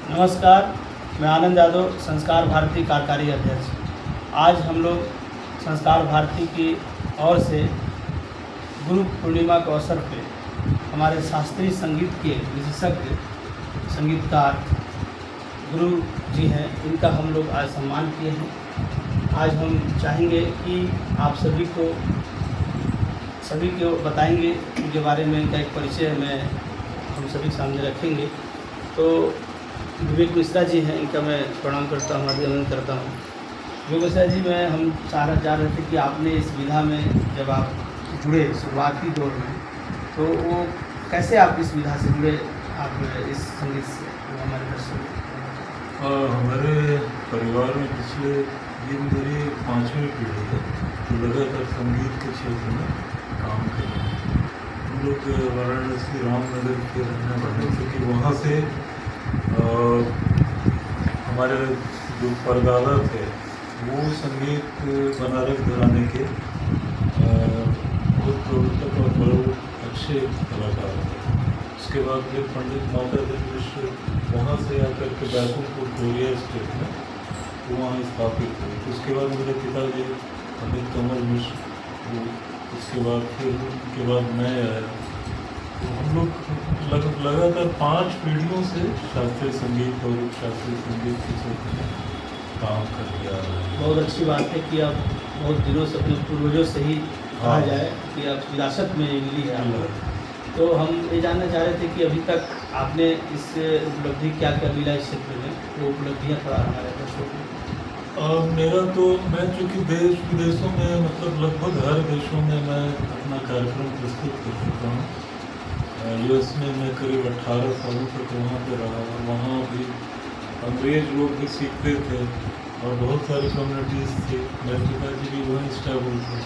नमस्कार, मैं आनंद यादव, संस्कार भारती कार्यकारी अध्यक्ष। आज हम लोग संस्कार भारती की ओर से गुरु पूर्णिमा के अवसर पे हमारे शास्त्रीय संगीत के विशेषज्ञ संगीतकार गुरु जी हैं, इनका हम लोग आज सम्मान किए हैं। आज हम चाहेंगे कि आप सभी को बताएंगे उनके बारे में, इनका एक परिचय में हम सभी के सामने रखेंगे। तो विवेक मिश्रा जी हैं, इनका मैं प्रणाम करता हूँ, अभिनंदन करता हूँ। विवेक मिश्रा जी, हम चाह रहे थे कि आपने इस विधा में जब आप जुड़े शुरुआती दौर में, तो वो कैसे आप इस विधा से जुड़े, आप इस संगीत से हमारे दर्शक? हमारे परिवार में पिछले ये मेरी 5वीं पीढ़ी है जो लगातार संगीत के क्षेत्र में काम कर रहे हैं। हम लोग वाराणसी रामनगर के रहने वाले थे कि वहाँ से हमारे जो परदादा थे वो संगीत बनारस घराने के बहुत प्रवर्तक और बहुत अच्छे कलाकार थे। उसके बाद फिर पंडित माता मिश्र वहाँ से आकर के बैकुंठपुर कोरिया स्टेट में वहाँ स्थापित हुए। उसके बाद मेरे पिताजी पंडित कमल मिश्र, उसके बाद फिर उनके बाद मैं आया। तो हम लोग लगातार 5 पीढ़ियों से शास्त्रीय संगीत और शास्त्रीय संगीत के क्षेत्र में काम कर रहा है। बहुत अच्छी बात है कि आप बहुत दिनों से अपने पूर्वजों से ही कहा जाए कि आप विरासत में मिली है आप लोग। तो हम ये जानना चाह रहे थे कि अभी तक आपने इस उपलब्धि क्या क्या मिला इस क्षेत्र में, वो उपलब्धियाँ थोड़ा हमारे दर्शकों को। मेरा तो मैं चूँकि देश विदेशों में मतलब लगभग हर देशों में मैं अपना कार्यक्रम प्रस्तुत कर चुका हूँ। यूएस में मैं करीब 18 सालों तक वहाँ पे रहा। वहाँ भी अंग्रेज लोग भी सीखते थे और बहुत सारी कम्युनिटीज़ थी। मेरे पिताजी भी वहीं स्टेबल थे।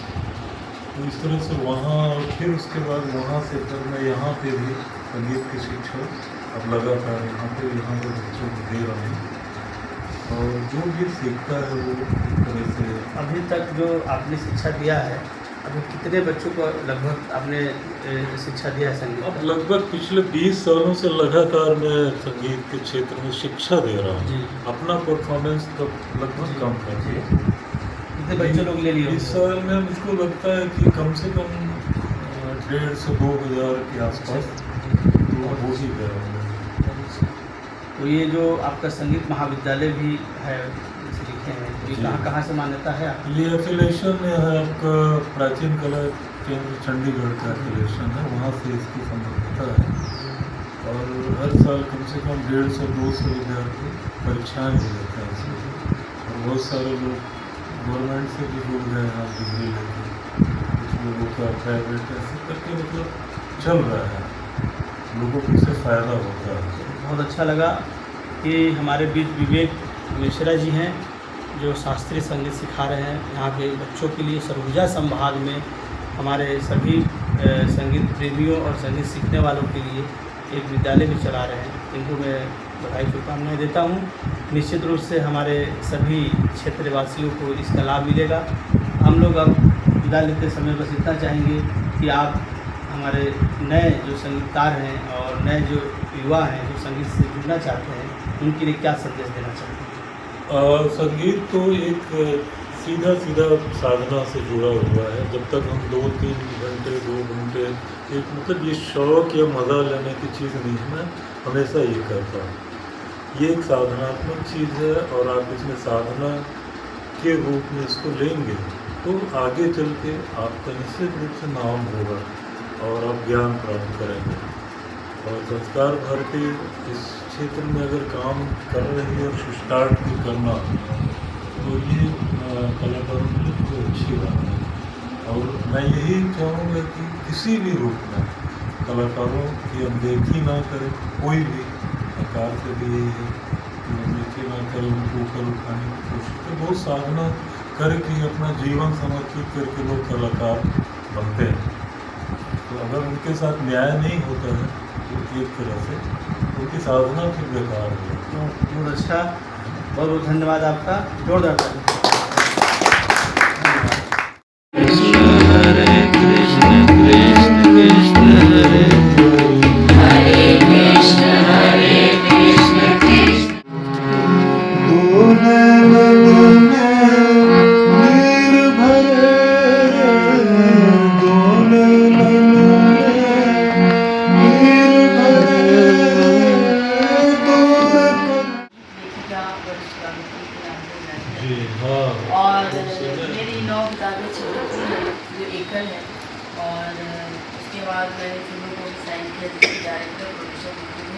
तो इस तरह से वहाँ, और फिर उसके बाद वहाँ से फिर मैं यहाँ पे भी संगीत की शिक्षा अब लगातार यहाँ पे बच्चों को दे रहा हूँ। और जो भी सीखता है वो एक तरह से। अभी तक जो आपने शिक्षा दिया है, अभी कितने बच्चों को लगभग आपने शिक्षा दिया है संगीत? अब लगभग पिछले 20 सालों से लगातार मैं संगीत के क्षेत्र में शिक्षा दे रहा हूँ। अपना परफॉर्मेंस तो लगभग कम कर दिया। कितने बच्चे लोग ले लिए? इस साल में मुझको लगता है कि कम से कम 1,500 से 2,000 के आसपास तो वो ही गए होंगे। तो ये जो आपका संगीत महाविद्यालय भी है लिखे हैं, तो ये कहाँ से मान्यता है आपकी? ये एफिलेशन है आपका प्राचीन कला केंद्र चंडीगढ़ का एफिलेशन है, वहाँ से इसकी संबद्धता है। और हर साल कम से कम 150 से 200 विद्यार्थी परीक्षाएँ भी देते हैं इसमें। और बहुत सारे लोग गवर्नमेंट से भी जुड़ गए हैं डिग्री लेके। कुछ लोगों का प्राइवेट ऐसे करके मतलब चल रहा है, लोगों को इससे फ़ायदा होता है। बहुत अच्छा लगा कि हमारे बीच विवेक मिश्रा जी हैं जो शास्त्रीय संगीत सिखा रहे हैं यहाँ के बच्चों के लिए। सरगुजा संभाग में हमारे सभी संगीत प्रेमियों और संगीत सीखने वालों के लिए एक विद्यालय भी चला रहे हैं। इनको मैं बधाई शुभकामनाएँ देता हूँ। निश्चित रूप से हमारे सभी क्षेत्रवासियों को इसका लाभ मिलेगा। हम लोग अब विदा लेते समय बस इतना चाहेंगे कि आप हमारे नए जो संगीतकार हैं और नए जो युवा हैं जो संगीत से जुड़ना चाहते हैं, उनके लिए क्या संदेश देना चाहते हैं? संगीत तो एक सीधा साधना से जुड़ा हुआ है। जब तक हम 2-3 घंटे 2 घंटे एक मतलब ये शौक या मज़ा लेने की चीज़ नहीं है। मैं हमेशा ये करता हूँ, ये एक साधनात्मक चीज़ है और आप इसमें साधना के रूप में इसको लेंगे तो आगे चल के आपका निश्चित रूप से नाम होगा और आप ज्ञान प्राप्त करेंगे। और संस्कार भारती इस क्षेत्र में अगर काम कर रही है और स्टार्ट भी करना, तो ये कलाकारों के लिए बहुत अच्छी बात है। और मैं यही चाहूँगा कि किसी भी रूप में कलाकारों की अनदेखी ना करें, कोई भी प्रकार से भी यही है कि अनदेखी ना करें, उनको ऊपर उठाने की कोशिश करें। बहुत साधना करके अपना जीवन समर्पित करके लोग कलाकार बनते हैं। तो अगर उनके साथ न्याय नहीं होता है तो एक तरह से उनकी साधना फिर बेकार है। बहुत अच्छा, बहुत बहुत धन्यवाद आपका। जोरदार ताली। हरे कृष्ण कृष्ण कृष्ण हरे हरे कृष्ण कृष्ण कृष्ण छोटा फिल्म जो एकल है, और उसके बाद मैंने फिल्मों को भी साइन किया जिसके डायरेक्टर प्रोड्यूसर